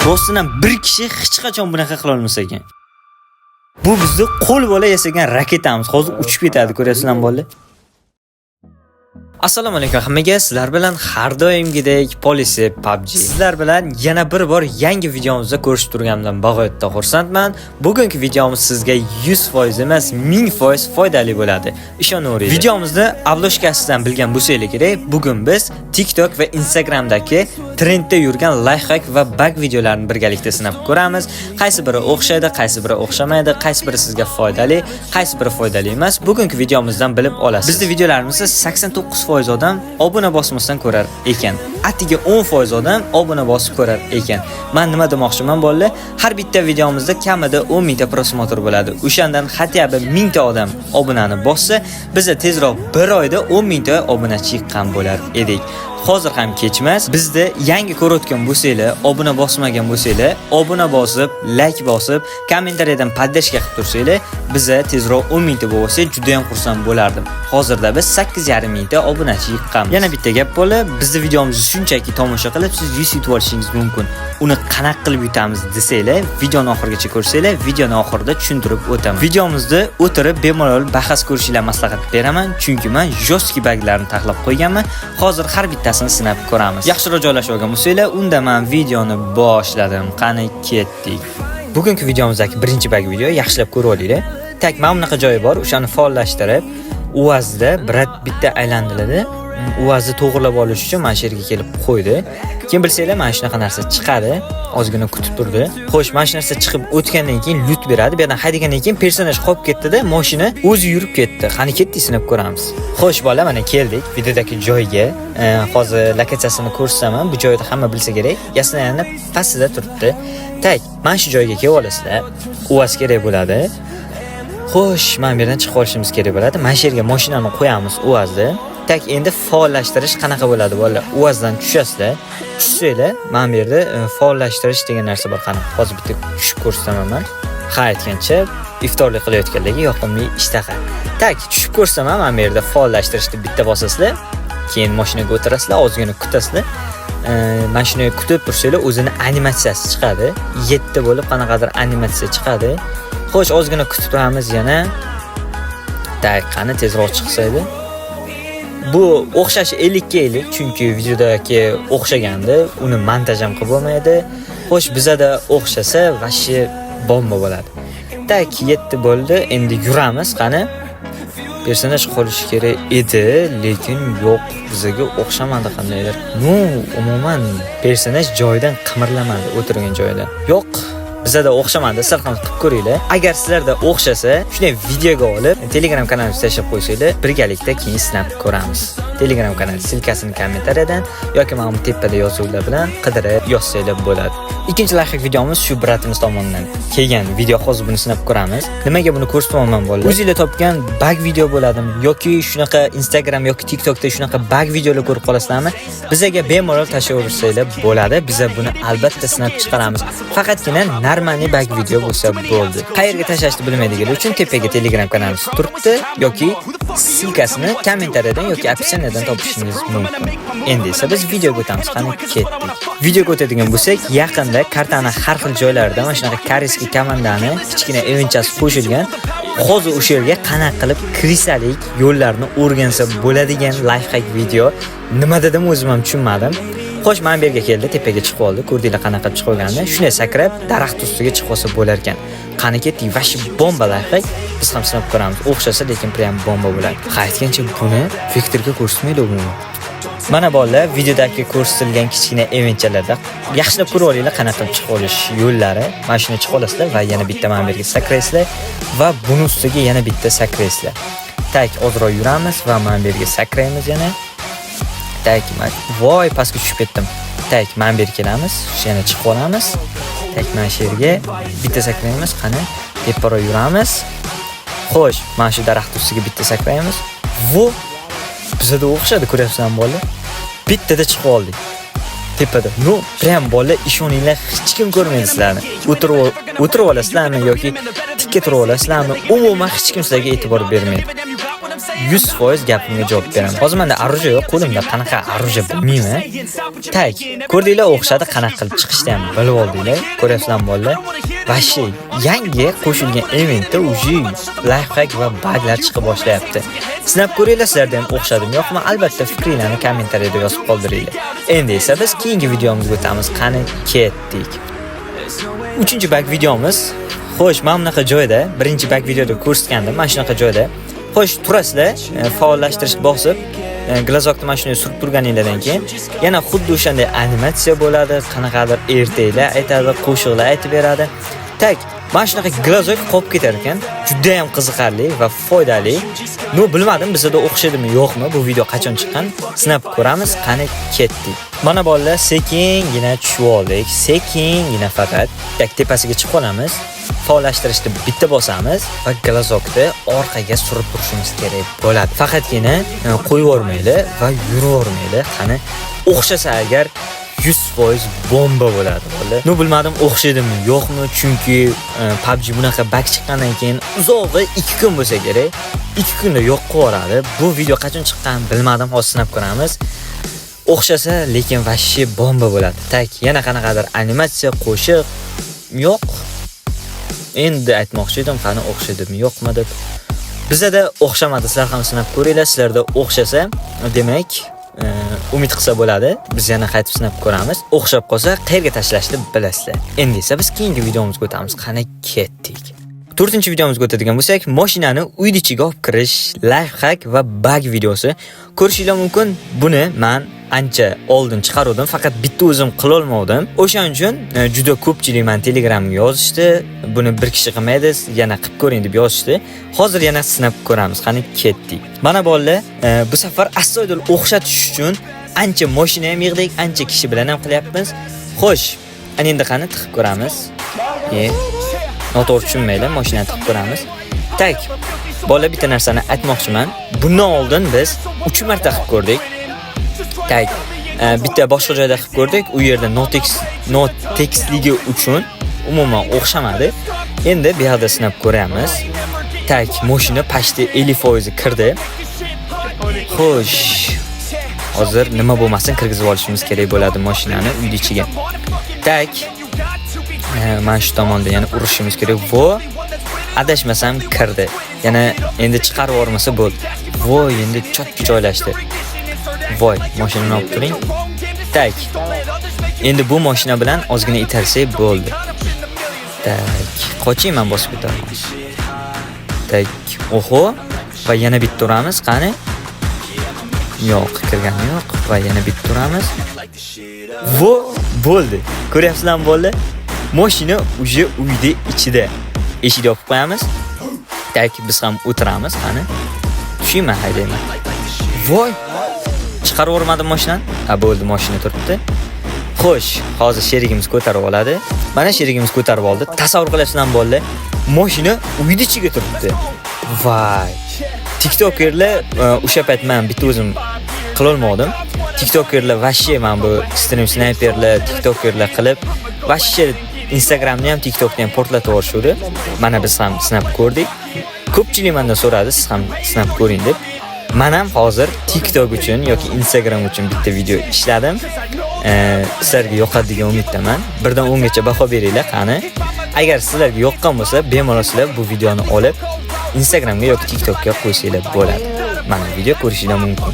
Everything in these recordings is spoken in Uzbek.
Rostdan bir kishi hech qachon bunaqa qila olmas ekan. Bu bizni qo'l bola yasagan raketamiz. Hozir uchib ketadi, ko'rasizlarmi bolalar? Assalomu alaykum hammaga. Sizlar bilan har doimgidek Policy PUBG. Sizlar bilan yana bir bor yangi videomizda ko'rishib turganimdan bag'oyatda xursandman. Bugungi videomiz sizga 100% emas, 1000% foydali bo'ladi. Ishonavering. Videomizni obloshkasidan bilgan bo'lsangiz kerak. Bugun biz TikTok va Instagramdagi trendda yurgan lifehack va bug videolarini birgalikda sinab ko'ramiz. Qaysi biri o'xshaydi, qaysi biri o'xshamaydi, qaysi biri sizga foydali, qaysi biri foydali emas. Bugungi videomizdan bilib olasiz. Bizning videolarimizda 89% odam obuna bosmasdan ko'rar ekan. Atiga 10% odam obuna bosib ko'rar ekan. Men nima demoqchiman bolalar? Har bitta videomizda kamida 10 mingta prosmotr bo'ladi. O'shandan hatyobi 1000 ta odam obunani bossa, biza tezroq bir oyda 10 mingta obunachi chiqqan bo'lar edik. Hozir ham kechmas. Bizda yangi ko'rayotgan bo'lsanglar, obuna bosmagan bo'lsanglar, obuna bosib, like bosib, kommentariyadan poddержка qilib tursanglar, biza tezroq 10 mingta bo'lsa, juda ham xursand bo'lardim. Hozirda biz 8,5 mingta obunachi yiqqanmiz. Yana bitta gap bo'lib, bizning videomizni shunchaki tomosha qilib, siz 100 yutib olishingiz mumkin. Uni qanaqa qilib yutamiz desanglar, videoni oxirigacha ko'rsanglar, videoni oxirida tushuntirib o'taman. Videomizda o'tirib bemalol bahs ko'rishinglar maslahat beraman, chunki men jostki baglarni tahlil qo'yganman. Hozir har bittasini sinab ko'ramiz. Yaxshiroq joylashib olgan bo'lsanglar, unda men videoni boshladim. Qani ketdik. Bugungi videomizdagi birinchi bug video yaxshilab ko'rib olinglar. Tak mana bunaqa joyi bor, o'shani faollashtirib, UAZda bitta aylandiriladi. UAZni to'g'rilab olish uchun mana shu yerga kelib qo'ydi. Keyin bilsanglar, mana shunaqa narsa chiqadi. Ozgina kutib turdi. Xo'sh, mana shu narsa chiqib o'tgandan keyin lut beradi. Bu yerdan haydagandan keyin personaj qolib ketdi-da, mashina o'zi yurib ketdi. Qani ketdik, sinab ko'ramiz. Xo'sh, bola, mana keldik videodagi joyga. Hozir lokatsiyasini ko'rsaman. Bu joyda hamma bilsa kerak. Yasnayani pastida turibdi. Tak, mana shu joyga kelib olasizlar. UAZ kerak bo'ladi. Xo'sh, mana bu yerdan chiqib olishimiz kerak bo'ladi. Mana shu yerga mashinani qo'yamiz UAZda. Tak, endi faollashtirish qanaqa bo'ladi bolalar? UAZdan tushasizlar. Tushsanglar, mana bu yerda faollashtirish degan narsa bor. Qani, hozir bitta tushib ko'rsataman men. Ha, aytgancha iftorlik qilayotganlarga yoqimli ishtaqa. Tak, tushib ko'rsataman, mana bu yerda faollashtirishni bitta bosasizlar. Keyin mashinaga o'tirasizlar, ozgina kutasizlar. Mana shuni kutib tursanglar, o'zini animatsiyasi chiqadi. 7 bo'lib qanaqadir animatsiya chiqadi. Xo'sh, ozgina kutib turamiz yana. Tak, qani tezroq chiqsaydi. Bu o'xshash 50 ga 50, chunki videodagi o'xshaganda uni montaj ham qilib bo'lmaydi. Xo'sh, bizada o'xshasa, vashi bomba bo'ladi. Tak, 7 bo'ldi. Endi yuramiz, qani. Personaj qolishi kerak edi, lekin yo'q, bizga o'xshamadi qandaydir. Umuman personaj joyidan qimirlamadi, o'tirgan joyida. Yo'q, bizada o'xshamadi. Sizlar ham qilib ko'ringlar. Agar sizlarda o'xshasa, shunday videoga olib, Telegram kanalimizga tashlab qo'ysanglar, birgalikda keyin sinab ko'ramiz. Telegram kanali silkasini kommentariyadan yoki mana bu tepada yozuvlar bilan qidirib yozsanglar bo'ladi. Ikkinchi lifehack videomiz shu bratimiz tomonidan kelgan video. Hozir buni sinab ko'ramiz. Nimaga buni ko'rsatmoqman bolalar? O'zingizlar topgan bug video bo'ladimi yoki shunaqa Instagram yoki TikTokda shunaqa bug videolar ko'rib qolasizlarmi? Bizga bemalol tashlaversanglar bo'ladi. Biz buni albatta sinab chiqaramiz. Faqatgina normalniy bug video bo'lsa bo'ldi. Qayerga tashlashni bilmaydiganlar uchun tepaga Telegram kanalimiz turibdi yoki silkasini kommentariyadan yoki opsiyadan topishingiz mumkin. Endi esa biz videoga o'tamiz. Qani ketdik. Videoga o'tadigan bo'lsak, yaqinda kartani har xil joylarida mana shunaqa koreyskiy komandani kichkina eventchasi qo'shilgan. Hozir o'sha yerga qanaqa qilib kirisalik yo'llarni o'rgansa bo'ladigan lifehack video. Nima dedim o'zim ham tushunmadim. Xo'sh, men bu yerga keldi, tepaga chiqib oldi. Ko'rdinglar qanaqa chiqib olganini. Shunday sakrab daraxt ustiga chiqib olsa bo'lar ekan. Qani ketdik, vashi bomba lifehack. Biz ham sinab ko'ramiz. O'xshasa, lekin prям bomba bo'ladi. Aytgancha buni vektorga ko'rsatmaydi umuman. Mana bolalar, videodagi ko'rsatilgan kichkina eventchalarda yaxshilab ko'rib olinglar qanaqa chiqib olish yo'llari. Mana shuni chiqib olasizlar va yana bitta mana bu yerga sakraysizlar va buni ustiga yana bitta sakraysizlar. Tak, ozroq yuramiz va mana bu yerga sakraymiz yana. Tak, voy, pastga tushib ketdim. Tak, mana bu yerga kelamiz, yana chiqib olamiz. Tak, mana shu yerga bitta sakraymiz, qani teparoq yuramiz. Xo'sh, mana shu daraxt ustiga bitta sakraymiz. Vo, bizda o'xshadi, ko'ryapsizlarmi bolalar? Bittada chiqib oldik. Tepada. Prям bolalar, ishoninglar, hech kim ko'rmaydi sizlarni. O'tirib olasizlarmi yoki tikka turib olasizlarmi? Umuman hech kim sizlarga e'tibor bermaydi. 100% gapimga javob beraman. Hozir menda orужие yo'q, qo'limda qanaqa orужие bilmayman. Tak, ko'rdinglar o'xshadi qanaqa qilib chiqishni ham bilib oldinglar. Ko'ryapsizlarmi bolalar? Vashi yangi qo'shilgan eventda uji lifehack va buglar chiqa boshlayapti. Sinab ko'ringlar, sizlarda ham o'xshadimi yo'qmi? Albatta fikringizni kommentariyada yozib qoldiringlar. Endi esa biz keyingi videomizga o'tamiz. Qani ketdik. 3-bug videomiz. Xo'sh, mana bunaqa joyda, birinchi bug videoda ko'rsatgandim. Mana shunaqa joyda. Xo'sh, turasizlar, faollashtirish bosib, glazokni mashinaga surib turganinglardan keyin yana xuddi o'shanday animatsiya bo'ladi, qanaqadir ertaklar aytadi, qo'shiqlar aytib beradi. Tak, mana shunaqa glazok qolib ketar ekan. Juda ham qiziqarli va foydali. Bilmadim, bizda o'xshadimi yo'qmi? Bu video qachon chiqqan? Sinab ko'ramiz. Qani ketdik. Mana bolalar, sekingina tushib oldik. Sekingina faqat tak tepasiga chiqib olamiz. Faollashtirishni bitta bosamiz va glazokni orqaga surib turishimiz kerak bo'ladi. Faqatgina qo'yib yormayli va yuravermayli. Qani o'xshasa agar 100% bomba bo'ladi bola. Bilmadim o'xshadimi yo'qmi, chunki PUBG bunaqa bug chiqqandan keyin uzog'i 2 kun bo'lsa kerak. 2 kunda yo'q qilib Bu video qachon chiqqan bilmadim, hozir sinab ko'ramiz. O'xshasa, lekin vashi bomba bo'ladi. Tak, yana qanaqadir animatsiya, qo'shiq yo'q. Endi aytmoqchi edim, qani o'xshadimi yo'qmi deb. Bizda o'xshamadi, sizlar ham sinab ko'ringlar. Sizlarda o'xshasa, demak, umid qilsa bo'ladi. Biz yana qaytib sinab ko'ramiz. O'xshab qolsa, qayerga tashlashni bilasizlar. Endi esa biz keyingi videomizga o'tamiz. Qani ketdik. 4-videomizga o'tadigan bo'lsak, mashinani uy ichiga olib kirish, lifehack va bug videosi. Ko'rishingiz mumkin. Buni men ancha oldin chiqardim, faqat bitta o'zim qila olmadim. O'shaning uchun juda ko'pchilik men Telegramga yozishdi. Buni bir kishi qilmaydi, yana qilib ko'ring deb yozishdi. Hozir yana sinab ko'ramiz. Qani ketdik. Mana bolalar, bu safar astoydil o'xshatish uchun ancha mashina ham yig'dik, ancha kishi bilan ham qilyapmiz. Xo'sh, ana endi qani tiqib ko'ramiz. Noto'g'ri tushunmaylar, mashinani tiqib ko'ramiz. Tak, bola bitta narsani aytmoqchiman. Bundan oldin biz 3 marta qilib ko'rdik. Tak, bitta boshqa joyda qilib ko'rdik. U yerda noteksligi uchun umuman o'xshamadi. Endi bu yerda sinab ko'ramiz. Tak, mashina pashti 50% kirdi. Xo'sh, hozir nima bo'lmasin kirgizib olishimiz kerak bo'ladi mashinani uy ichiga. Tak, mana shu tomonda yana urishimiz kerak. Vo, adashmasam kirdi. Yana endi chiqarib yormasa bo'ldi. Voy, endi chotki joylashdi. Voy, mashinani olib turing. Tak. Endi bu mashina bilan ozgina itarsak bo'ldi. Tak, qochayman bosib ketaman. Tak, oho, va yana bitta uramiz, qani? Yo'q, kirgani yo'q va yana bitta uramiz. Vo, bo'ldi. Ko'ryapsizlarmi bolalar? Mashina uje uyda ichida. Eshikni yopib qo'yamiz. Tak, biz ham o'tiramiz, qani? Tushayman, haydayman. Voy! Chiqarib o'rmadim mashinani. Bo'ldi, mashina turibdi. Xo'sh, hozir sherigimiz ko'tarib oladi. Mana sherigimiz ko'tarib oldi. Tasavvur qilasizlarmi bolalar? Mashina uyda ichiga turibdi. Voy! TikTokerlar o'sha payt men bitta o'zim qila olmadim. TikTokerlar vashi men bu stream sniperlar, TikTokerlar qilib vashi Instagramni ham TikTokni ham portlatib yuborishdi. Mana biz ham sinab ko'rdik. Ko'pchilik mendan so'radi, siz ham sinab ko'ring deb. Men ham hozir TikTok uchun yoki Instagram uchun bitta video ishladim. Sizlarga yoqadi degan umiddaman. 1 dan 10 gacha baho beringlar, qani. Agar sizlarga yoqqan bo'lsa, bemalol sizlar bu videoni olib Instagramga yoki TikTokga qo'ysanglar bo'ladi. Mana video ko'rishingiz mumkin.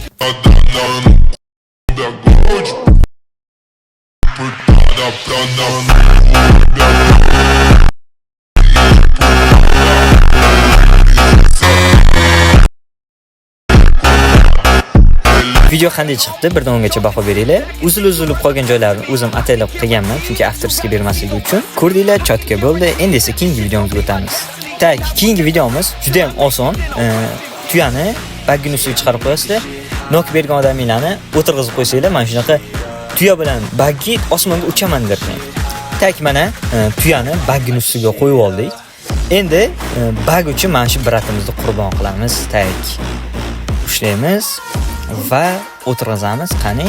Video qanday chiqdi? 1 dan 10 gacha baho beringlar. Uzilib qolgan joylarni o'zim ataylab qilganman, chunki afterskiga bermasligi uchun. Ko'rdinglar, chotka bo'ldi. Endi esa keyingi videomizga o'tamiz. Tak, keyingi videomiz juda ham oson. Tuyani bagning ustiga chiqarib qo'yasizlar. Nok bergan odamlarni o'tirg'izib qo'ysanglar, mana shunaqa tuya bilan baggi osmonga uchaman derkan. Tak, mana tuyani bagning ustiga qo'yib oldik. Endi bag uchun mana shu bratimizni qurbon qilamiz. Tak. Ushlaymiz va o'tirg'izamiz, qani.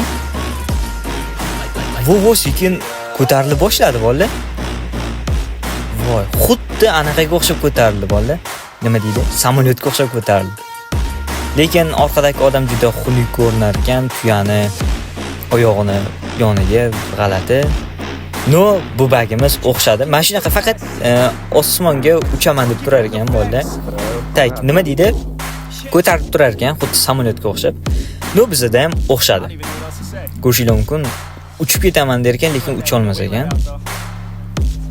Bu sekin ko'tarilib boshladi bolalar. Voy, xuddi anaqaga o'xshab ko'tarildi bolalar. Nima deydi? Samolyotga o'xshab ko'tarildi. Lekin orqadagi odam juda xunuk ko'rinar ekan, tuyani oyog'ini yoniga g'alati. No, bu bagimiz o'xshadi. Mana shunaqa faqat osmonga uchaman deb turar ekan bo'ldi. Tak, nima deydi? Ko'tarib turar ekan, xuddi samolyotga o'xshab. No, bizda ham o'xshadi. Ko'rishingiz mumkin, uchib ketaman der ekan, lekin ucha olmas ekan.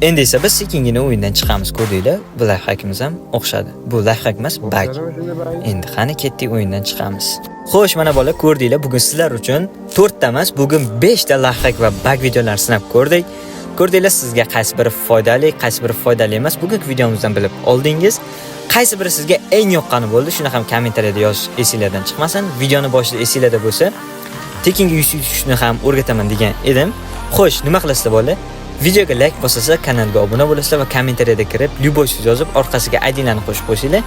Endi esa biz sekingina o'yindan chiqamiz, ko'rdinglar? Bu layfhakimiz ham o'xshadi. Bu layfhak emas, bag. Endi qani ketdik, o'yindan chiqamiz. Xo'sh, mana bola, ko'rdinglar, bugun sizlar uchun 4 ta emas, bugun 5 ta layfhak va bag videolarini sinab ko'rdik. Ko'rdinglar, sizga qaysi biri foydali, qaysi biri foydali emas, bugungi videomizdan bilib oldingiz. Qaysi biri sizga eng yoqqani bo'ldi, shuni ham kommentariyada yozish esingizdan chiqmasin. Videoni boshida esingizda bo'lsa, tekinga yuz tutishni ham o'rgataman degan edim. Xo'sh, nima qilasizlar bola? Videoga like bosasizlar, kanalga obuna bo'lasizlar va kommentariyada kirib, lyuboy so'z yozib, orqasiga ID'larni qo'shib qo'ysanglar,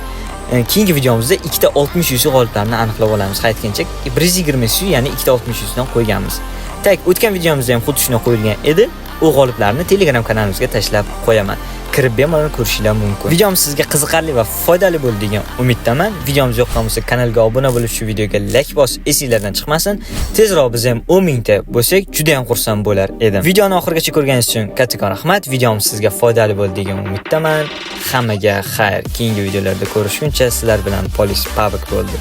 keyingi videomizda 2 ta 60 yuzi g'oliblarini aniqlab olamiz. Aytgancha 120 yuzi, ya'ni 2 ta 60 yuzidan qo'yganmiz. Tak, o'tgan videomizda ham xuddi shunday qo'yilgan edi. U g'oliblarni Telegram kanalimizga tashlab qo'yaman. Kirib bemalol ko'rishingiz mumkin. Videomiz sizga qiziqarli va foydali bo'ldi degan umiddaman. Videomiz yoqqan bo'lsa, kanalga obuna bo'lib, shu videoga like bosib, esingizdan chiqmasin. Tezroq biz ham 10 mingta bo'lsak, juda ham xursand bo'lar edim. Videoni oxirigacha ko'rganingiz uchun kattakon rahmat. Videomiz sizga foydali bo'ldi degan umiddaman. Hammaga xayr. Keyingi videolarda ko'rishguncha sizlar bilan Polis Public bo'ldi.